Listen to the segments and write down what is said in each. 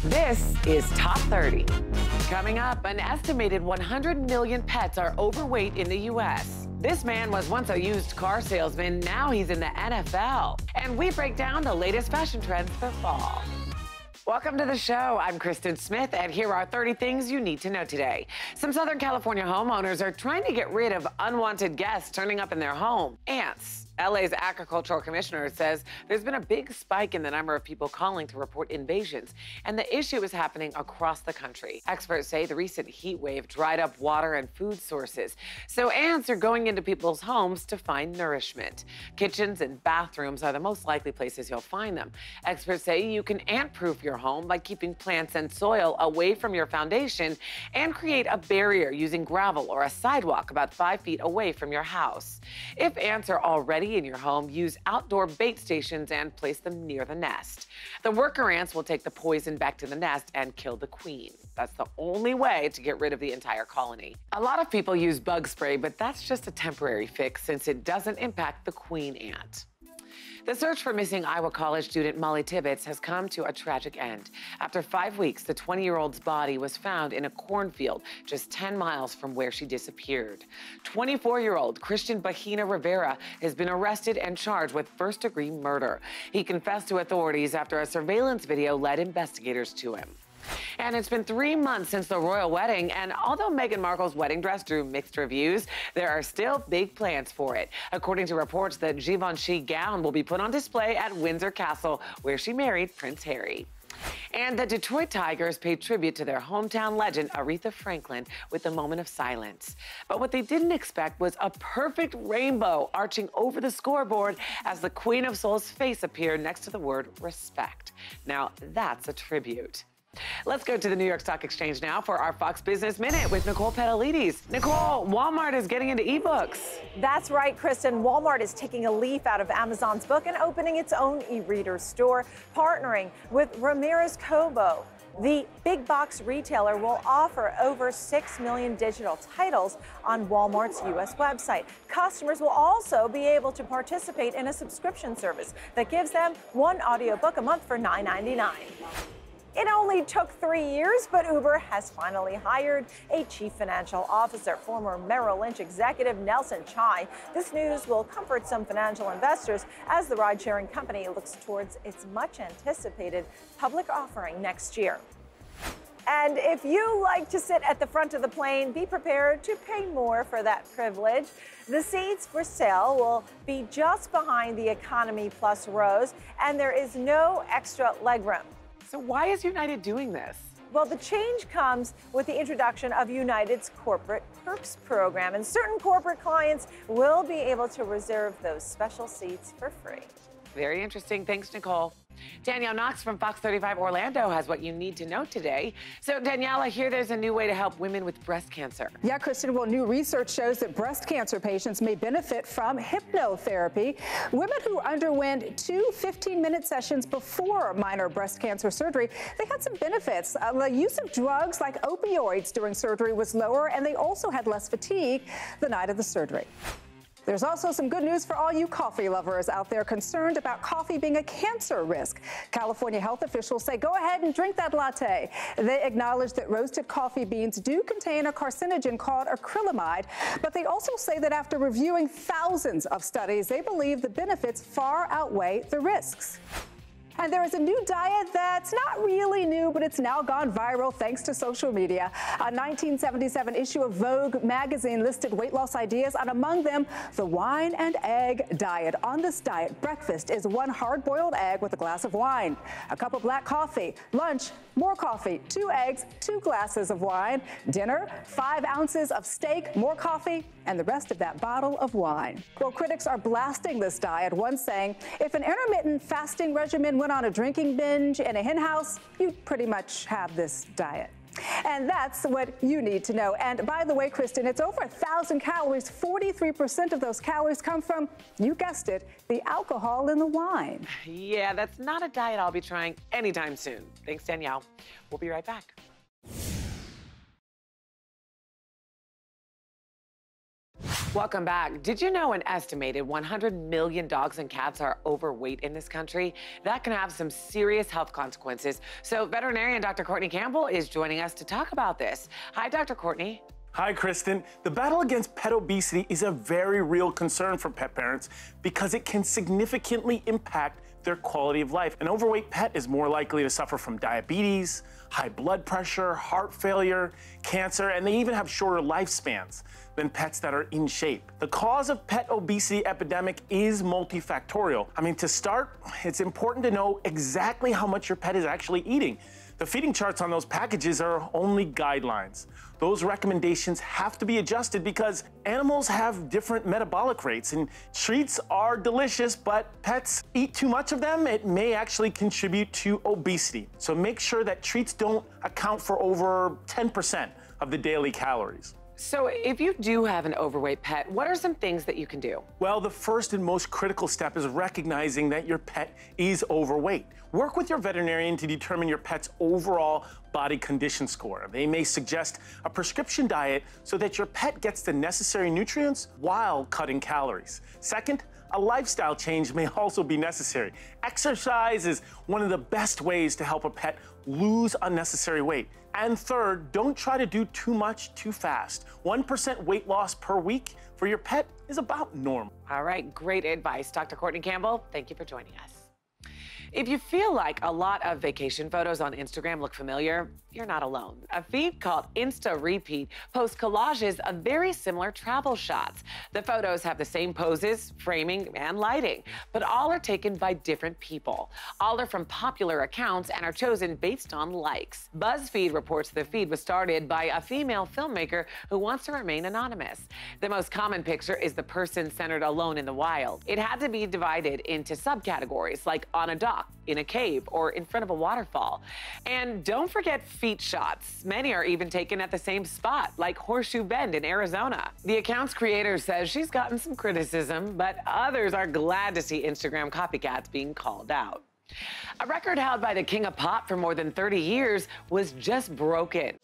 This is Top 30. Coming up, an estimated 100 million pets are overweight in the U.S. This man was once a used car salesman. Now he's in the NFL. And we break down the latest fashion trends for fall. Welcome to the show. I'm Kristen Smith, and here are 30 things you need to know today. Some Southern California homeowners are trying to get rid of unwanted guests turning up in their home. Ants. LA's agricultural commissioner says there's been a big spike in the number of people calling to report invasions, and the issue is happening across the country. Experts say the recent heat wave dried up water and food sources, so ants are going into people's homes to find nourishment. Kitchens and bathrooms are the most likely places you'll find them. Experts say you can ant-proof your home by keeping plants and soil away from your foundation and create a barrier using gravel or a sidewalk about 5 feet away from your house. If ants are already in your home, use outdoor bait stations and place them near the nest. The worker ants will take the poison back to the nest and kill the queen. That's the only way to get rid of the entire colony. A lot of people use bug spray, but that's just a temporary fix since it doesn't impact the queen ant. The search for missing Iowa College student Mollie Tibbetts has come to a tragic end. After 5 weeks, the 20-year-old's body was found in a cornfield just 10 miles from where she disappeared. 24-year-old Christian Bahina Rivera has been arrested and charged with first-degree murder. He confessed to authorities after a surveillance video led investigators to him. And it's been 3 months since the royal wedding, and although Meghan Markle's wedding dress drew mixed reviews, there are still big plans for it. According to reports, the Givenchy gown will be put on display at Windsor Castle, where she married Prince Harry. And the Detroit Tigers paid tribute to their hometown legend, Aretha Franklin, with a moment of silence. But what they didn't expect was a perfect rainbow arching over the scoreboard as the Queen of Soul's face appeared next to the word respect. Now, that's a tribute. Let's go to the New York Stock Exchange now for our Fox Business Minute with Nicole Petalides. Nicole, Walmart is getting into ebooks. That's right, Kristen. Walmart is taking a leaf out of Amazon's book and opening its own e-reader store, partnering with Ramirez Kobo. The big box retailer will offer over 6 million digital titles on Walmart's U.S. website. Customers will also be able to participate in a subscription service that gives them one audiobook a month for $9.99. It only took 3 years, but Uber has finally hired a chief financial officer, former Merrill Lynch executive Nelson Chai. This news will comfort some financial investors as the ride-sharing company looks towards its much-anticipated public offering next year. And if you like to sit at the front of the plane, be prepared to pay more for that privilege. The seats for sale will be just behind the Economy Plus rows, and there is no extra legroom. So why is United doing this? Well, the change comes with the introduction of United's Corporate Perks program, and certain corporate clients will be able to reserve those special seats for free. Very interesting. Thanks, Nicole. Danielle Knox from Fox 35 Orlando has what you need to know today. So, Danielle, I hear there's a new way to help women with breast cancer. Yeah, Kristen, well, new research shows that breast cancer patients may benefit from hypnotherapy. Women who underwent 2 15-minute sessions before minor breast cancer surgery, they had some benefits. The use of drugs like opioids during surgery was lower, and they also had less fatigue the night of the surgery. There's also some good news for all you coffee lovers out there concerned about coffee being a cancer risk. California health officials say go ahead and drink that latte. They acknowledge that roasted coffee beans do contain a carcinogen called acrylamide, but they also say that after reviewing thousands of studies, they believe the benefits far outweigh the risks. And there is a new diet that's not really new, but it's now gone viral thanks to social media. A 1977 issue of Vogue magazine listed weight loss ideas, and among them, the wine and egg diet. On this diet, breakfast is 1 hard-boiled egg with a glass of wine, a cup of black coffee, lunch, more coffee, 2 eggs, 2 glasses of wine, dinner, 5 ounces of steak, more coffee, and the rest of that bottle of wine. Well, critics are blasting this diet, one saying, if an intermittent fasting regimen went on a drinking binge in a hen house, you'd pretty much have this diet. And that's what you need to know. And by the way, Kristen, it's over 1,000 calories. 43% of those calories come from, you guessed it, the alcohol in the wine. Yeah, that's not a diet I'll be trying anytime soon. Thanks, Danielle. We'll be right back. Welcome back. Did you know an estimated 100 million dogs and cats are overweight in this country? That can have some serious health consequences. So veterinarian Dr. Courtney Campbell is joining us to talk about this. Hi, Dr. Courtney. Hi, Kristen. The battle against pet obesity is a very real concern for pet parents because it can significantly impact their quality of life. An overweight pet is more likely to suffer from diabetes, high blood pressure, heart failure, cancer, and they even have shorter lifespans than pets that are in shape. The cause of pet obesity epidemic is multifactorial. I mean, to start, it's important to know exactly how much your pet is actually eating. The feeding charts on those packages are only guidelines. Those recommendations have to be adjusted because animals have different metabolic rates, and treats are delicious, but pets eat too much of them, it may actually contribute to obesity. So make sure that treats don't account for over 10% of the daily calories. So if you do have an overweight pet, what are some things that you can do? Well, the first and most critical step is recognizing that your pet is overweight. Work with your veterinarian to determine your pet's overall body condition score. They may suggest a prescription diet so that your pet gets the necessary nutrients while cutting calories. Second, a lifestyle change may also be necessary. Exercise is one of the best ways to help a pet lose unnecessary weight. And third, don't try to do too much too fast. 1% weight loss per week for your pet is about normal. All right, great advice. Dr. Courtney Campbell, thank you for joining us. If you feel like a lot of vacation photos on Instagram look familiar, you're not alone. A feed called Insta Repeat posts collages of very similar travel shots. The photos have the same poses, framing, and lighting, but all are taken by different people. All are from popular accounts and are chosen based on likes. BuzzFeed reports the feed was started by a female filmmaker who wants to remain anonymous. The most common picture is the person centered alone in the wild. It had to be divided into subcategories like on a dock, in a cave, or in front of a waterfall. And don't forget feet shots. Many are even taken at the same spot, like Horseshoe Bend in Arizona. The account's creator says she's gotten some criticism, but others are glad to see Instagram copycats being called out. A record held by the King of Pop for more than 30 years was just broken.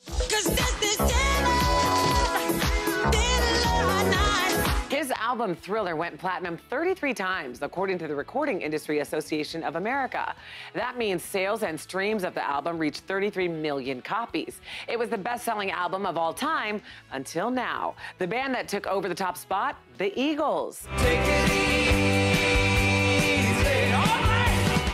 His album Thriller went platinum 33 times, according to the Recording Industry Association of America. That means sales and streams of the album reached 33 million copies. It was the best-selling album of all time until now. The band that took over the top spot, the Eagles. Take it easy, all right.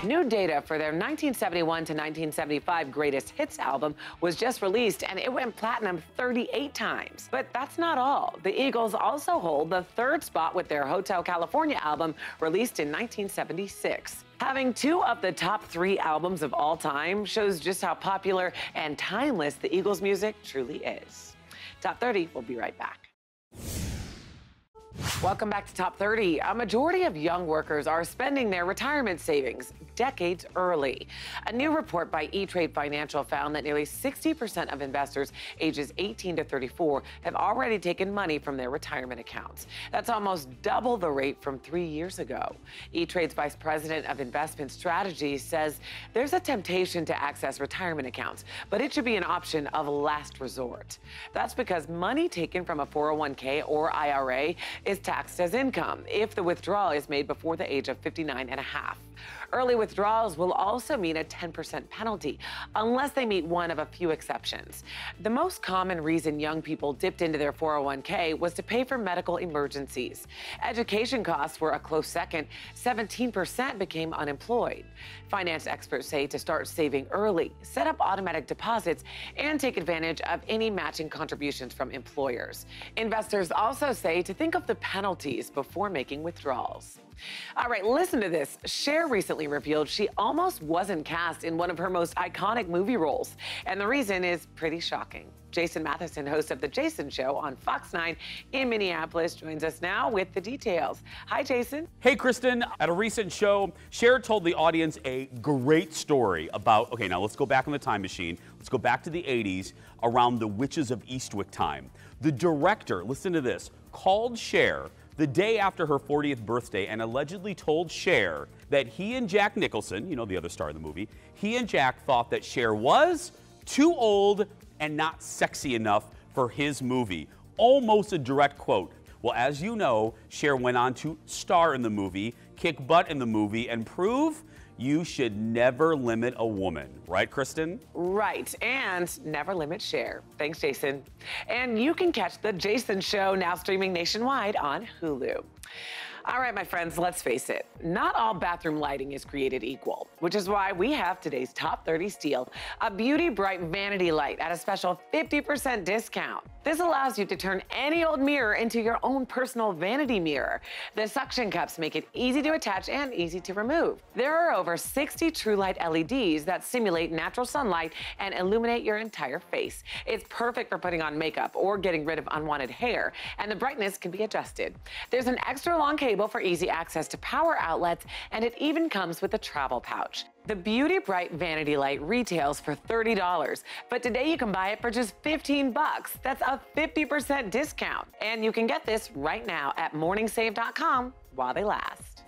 New data for their 1971 to 1975 Greatest Hits album was just released, and it went platinum 38 times. But that's not all. The Eagles also hold the third spot with their Hotel California album, released in 1976. Having two of the top 3 albums of all time shows just how popular and timeless the Eagles' music truly is. Top 30, we'll be right back. Welcome back to Top 30. A majority of young workers are spending their retirement savings decades early. A new report by E-Trade Financial found that nearly 60% of investors ages 18 to 34 have already taken money from their retirement accounts. That's almost double the rate from 3 years ago. E-Trade's Vice President of Investment Strategy says there's a temptation to access retirement accounts, but it should be an option of last resort. That's because money taken from a 401k or IRA is taxed as income if the withdrawal is made before the age of 59 and a half. Early withdrawals will also mean a 10% penalty, unless they meet one of a few exceptions. The most common reason young people dipped into their 401k was to pay for medical emergencies. Education costs were a close second. 17% became unemployed. Finance experts say to start saving early, set up automatic deposits, and take advantage of any matching contributions from employers. Investors also say to think of the penalties before making withdrawals. All right, listen to this. Cher recently revealed she almost wasn't cast in one of her most iconic movie roles, and the reason is pretty shocking. Jason Matheson, host of The Jason Show on Fox 9 in Minneapolis, joins us now with the details. Hi, Jason. Hey, Kristen. At a recent show, Cher told the audience a great story about, okay, now let's go back in the time machine. Let's go back to the 80s, around the Witches of Eastwick time. The director, listen to this, called Cher the day after her 40th birthday and allegedly told Cher that he and Jack Nicholson, you know, the other star of the movie, he and Jack thought that Cher was too old and not sexy enough for his movie. Almost a direct quote. Well, as you know, Cher went on to star in the movie, kick butt in the movie, and prove you should never limit a woman. Right, Kristen? Right, and never limit Cher. Thanks, Jason. And you can catch The Jason Show, now streaming nationwide on Hulu. All right, my friends, let's face it. Not all bathroom lighting is created equal, which is why we have today's top 30 steal, a Beauty Bright Vanity Light at a special 50% discount. This allows you to turn any old mirror into your own personal vanity mirror. The suction cups make it easy to attach and easy to remove. There are over 60 True Light LEDs that simulate natural sunlight and illuminate your entire face. It's perfect for putting on makeup or getting rid of unwanted hair, and the brightness can be adjusted. There's an extra long cable for easy access to power outlets, and it even comes with a travel pouch. The Beauty Bright Vanity Light retails for $30, but today you can buy it for just 15 bucks. That's a 50% discount. And you can get this right now at morningsave.com while they last.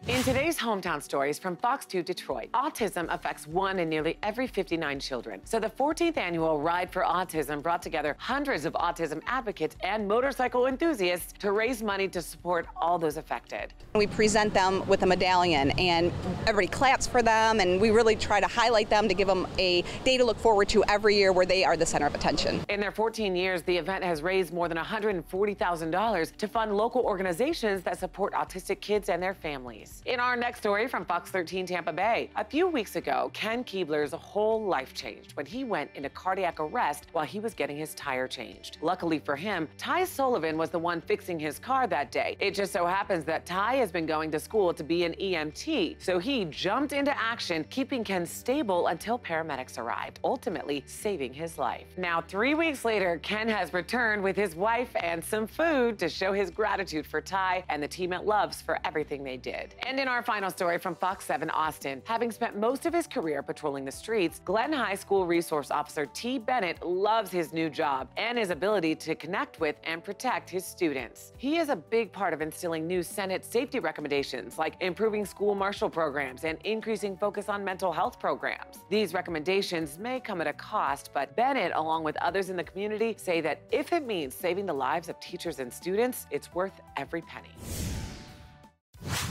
In today's hometown stories from Fox 2 Detroit, autism affects 1 in nearly every 59 children. So the 14th annual Ride for Autism brought together hundreds of autism advocates and motorcycle enthusiasts to raise money to support all those affected. We present them with a medallion and everybody claps for them, and we really try to highlight them to give them a day to look forward to every year where they are the center of attention. In their 14 years, the event has raised more than $140,000 to fund local organizations that support autistic kids and their families. In our next story from Fox 13 Tampa Bay, a few weeks ago, Ken Keebler's whole life changed when he went into cardiac arrest while he was getting his tire changed. Luckily for him, Ty Sullivan was the one fixing his car that day. It just so happens that Ty has been going to school to be an EMT, so he jumped into action, keeping Ken stable until paramedics arrived, ultimately saving his life. Now, 3 weeks later, Ken has returned with his wife and some food to show his gratitude for Ty and the team at Loves for everything they did. And in our final story from Fox 7 Austin, having spent most of his career patrolling the streets, Glenn High School Resource Officer T. Bennett loves his new job and his ability to connect with and protect his students. He is a big part of instilling new Senate safety recommendations like improving school marshal programs and increasing focus on mental health programs. These recommendations may come at a cost, but Bennett, along with others in the community, say that if it means saving the lives of teachers and students, it's worth every penny.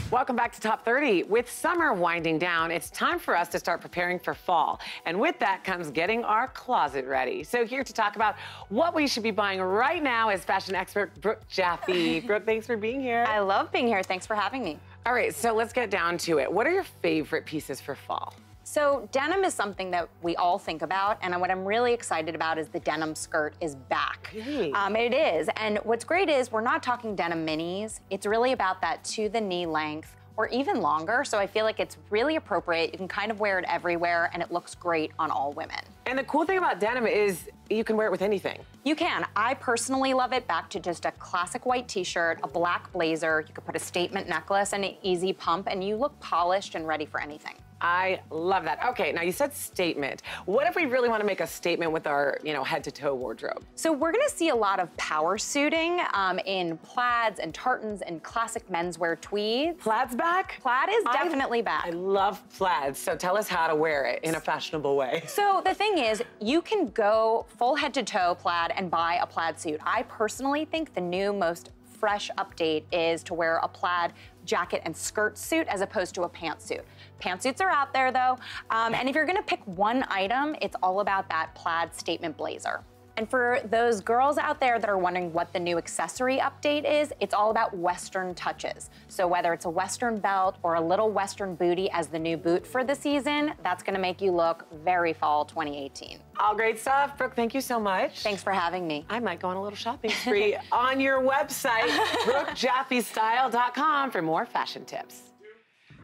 Welcome back to Top 30. With summer winding down, it's time for us to start preparing for fall. And with that comes getting our closet ready. So here to talk about what we should be buying right now is fashion expert Brooke Jaffe. Brooke, thanks for being here. I love being here. Thanks for having me. All right, so let's get down to it. What are your favorite pieces for fall? So denim is something that we all think about, and what I'm really excited about is the denim skirt is back. Really? It is, and what's great is we're not talking denim minis. It's really about that to the knee length or even longer, so I feel like it's really appropriate. You can kind of wear it everywhere, and it looks great on all women. And the cool thing about denim is you can wear it with anything. You can. I personally love it back to just a classic white t-shirt, a black blazer. You could put a statement necklace and an easy pump, and you look polished and ready for anything. I love that. Okay, now you said statement. What if we really want to make a statement with our, head-to-toe wardrobe? So we're going to see a lot of power suiting in plaids and tartans and classic menswear tweeds. Plaid's back? Plaid is definitely back. I love plaids, so tell us how to wear it in a fashionable way. So the thing is, you can go full head-to-toe plaid and buy a plaid suit. I personally think the new most fresh update is to wear a plaid jacket and skirt suit as opposed to a pantsuit. Pantsuits are out there though, and if you're gonna pick one item, it's all about that plaid statement blazer. And for those girls out there that are wondering what the new accessory update is, it's all about Western touches. So whether it's a Western belt or a little Western booty as the new boot for the season, that's gonna make you look very fall 2018. All great stuff. Brooke, thank you so much. Thanks for having me. I might go on a little shopping spree on your website, BrookeJaffeStyle.com, for more fashion tips.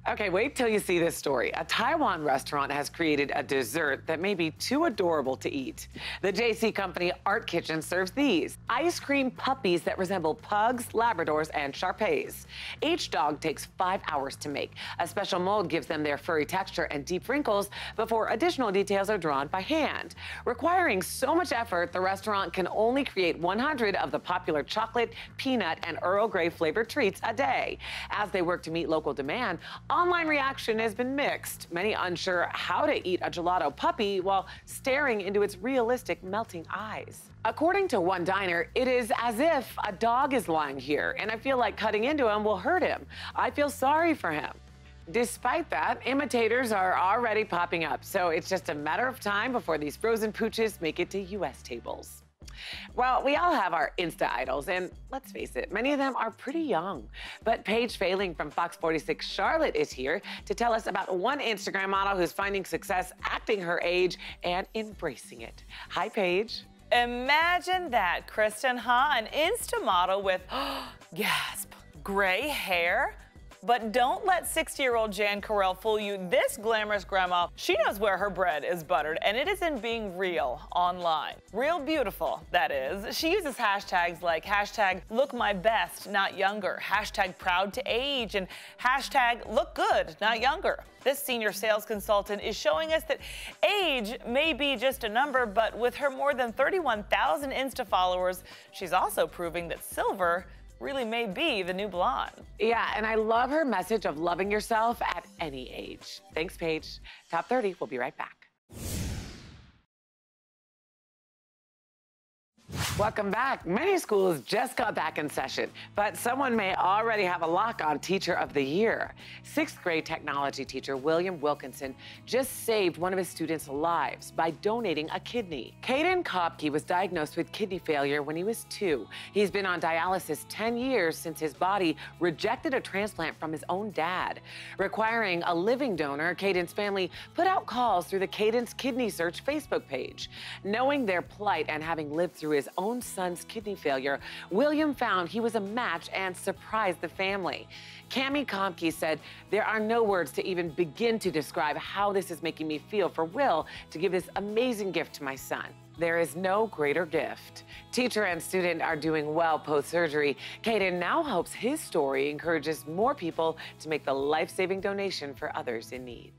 Okay, wait till you see this story. A Taiwan restaurant has created a dessert that may be too adorable to eat. The JC Company Art Kitchen serves these ice cream puppies that resemble pugs, Labradors, and Shar-Peis. Each dog takes 5 hours to make. A special mold gives them their furry texture and deep wrinkles before additional details are drawn by hand. Requiring so much effort, the restaurant can only create 100 of the popular chocolate, peanut, and Earl Grey flavored treats a day. As they work to meet local demand, Online reaction has been mixed, many unsure how to eat a gelato puppy while staring into its realistic melting eyes. According to one diner, it is as if a dog is lying here, and I feel like cutting into him will hurt him. I feel sorry for him. Despite that, imitators are already popping up, so it's just a matter of time before these frozen pooches make it to U.S. tables. Well, we all have our Insta idols, and let's face it, many of them are pretty young. But Paige Failing from Fox 46 Charlotte is here to tell us about one Instagram model who's finding success acting her age and embracing it. Hi, Paige. Imagine that, Kristen, huh? An Insta model with, gasp, gray hair? But don't let 60-year-old Jan Carell fool you. This glamorous grandma, she knows where her bread is buttered, and it is in being real online. Real beautiful, that is. She uses hashtags like hashtag look my best, not younger, hashtag proud to age, and hashtag look good, not younger. This senior sales consultant is showing us that age may be just a number, but with her more than 31,000 Insta followers, she's also proving that silver really may be the new blonde. Yeah, and I love her message of loving yourself at any age. Thanks, Paige. Top 30, we'll be right back. Welcome back. Many schools just got back in session, but someone may already have a lock on Teacher of the Year. 6th grade technology teacher William Wilkinson just saved one of his students' lives by donating a kidney. Caden Kopke was diagnosed with kidney failure when he was 2. He's been on dialysis 10 years since his body rejected a transplant from his own dad. Requiring a living donor, Caden's family put out calls through the Caden's Kidney Search Facebook page. Knowing their plight and having lived through his own son's kidney failure, William found he was a match and surprised the family. Cammie Kopke said, "There are no words to even begin to describe how this is making me feel for Will to give this amazing gift to my son. There is no greater gift." Teacher and student are doing well post-surgery. Caden now hopes his story encourages more people to make the life-saving donation for others in need.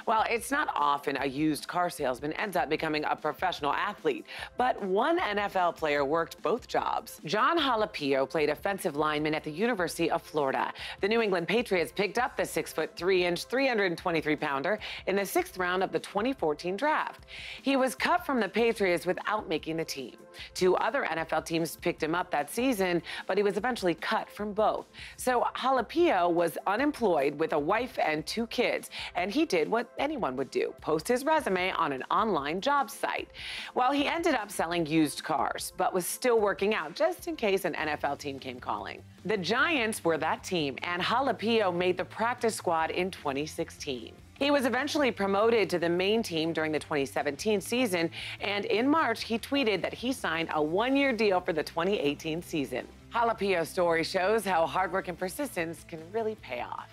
Well, it's not often a used car salesman ends up becoming a professional athlete, but one NFL player worked both jobs. John Jalapeno played offensive lineman at the University of Florida. The New England Patriots picked up the 6'3", 323-pounder in the 6th round of the 2014 draft. He was cut from the Patriots without making the team. 2 other NFL teams picked him up that season, but he was eventually cut from both. So Jalapeno was unemployed with a wife and 2 kids, and he did what anyone would do, post his resume on an online job site. Well, he ended up selling used cars, but was still working out just in case an NFL team came calling. The Giants were that team, and Jalapeno made the practice squad in 2016. He was eventually promoted to the main team during the 2017 season, and in March, he tweeted that he signed a 1-year deal for the 2018 season. Jalapeo's story shows how hard work and persistence can really pay off.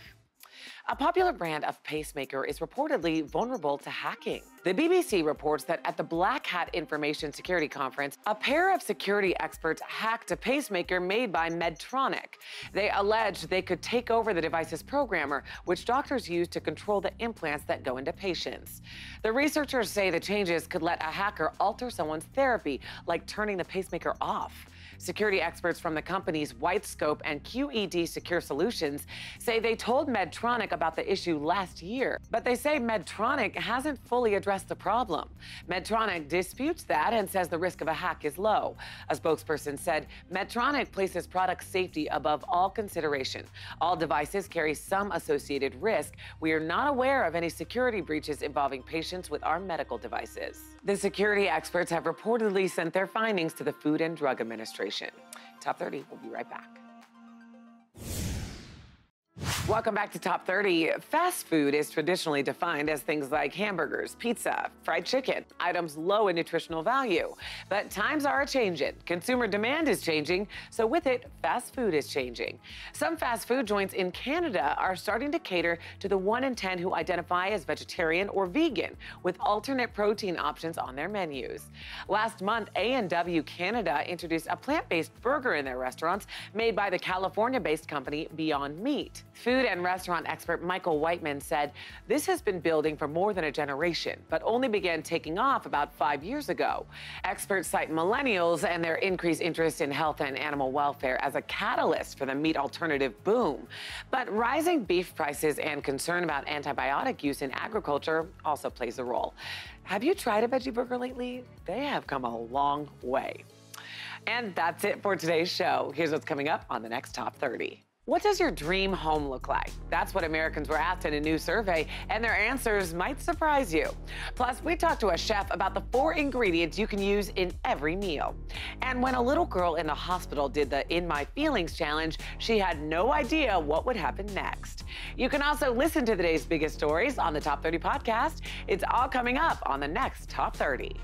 A popular brand of pacemaker is reportedly vulnerable to hacking. The BBC reports that at the Black Hat Information Security Conference, a pair of security experts hacked a pacemaker made by Medtronic. They alleged they could take over the device's programmer, which doctors use to control the implants that go into patients. The researchers say the changes could let a hacker alter someone's therapy, like turning the pacemaker off. Security experts from the companies Whitescope and QED Secure Solutions say they told Medtronic about the issue last year, but they say Medtronic hasn't fully addressed the problem. Medtronic disputes that and says the risk of a hack is low. A spokesperson said Medtronic places product safety above all consideration. All devices carry some associated risk. We are not aware of any security breaches involving patients with our medical devices. The security experts have reportedly sent their findings to the Food and Drug Administration. Top 30, we'll be right back. Welcome back to Top 30. Fast food is traditionally defined as things like hamburgers, pizza, fried chicken, items low in nutritional value. But times are changing. Consumer demand is changing, so with it, fast food is changing. Some fast food joints in Canada are starting to cater to the 1 in 10 who identify as vegetarian or vegan, with alternate protein options on their menus. Last month, A&W Canada introduced a plant-based burger in their restaurants made by the California-based company Beyond Meat. Food Food and restaurant expert Michael Whiteman said this has been building for more than a generation, but only began taking off about 5 years ago. Experts cite millennials and their increased interest in health and animal welfare as a catalyst for the meat alternative boom. But rising beef prices and concern about antibiotic use in agriculture also plays a role. Have you tried a veggie burger lately? They have come a long way. And that's it for today's show. Here's what's coming up on the next Top 30. What does your dream home look like? That's what Americans were asked in a new survey, and their answers might surprise you. Plus, we talked to a chef about the 4 ingredients you can use in every meal. And when a little girl in the hospital did the In My Feelings challenge, she had no idea what would happen next. You can also listen to today's biggest stories on the Top 30 podcast. It's all coming up on the next Top 30.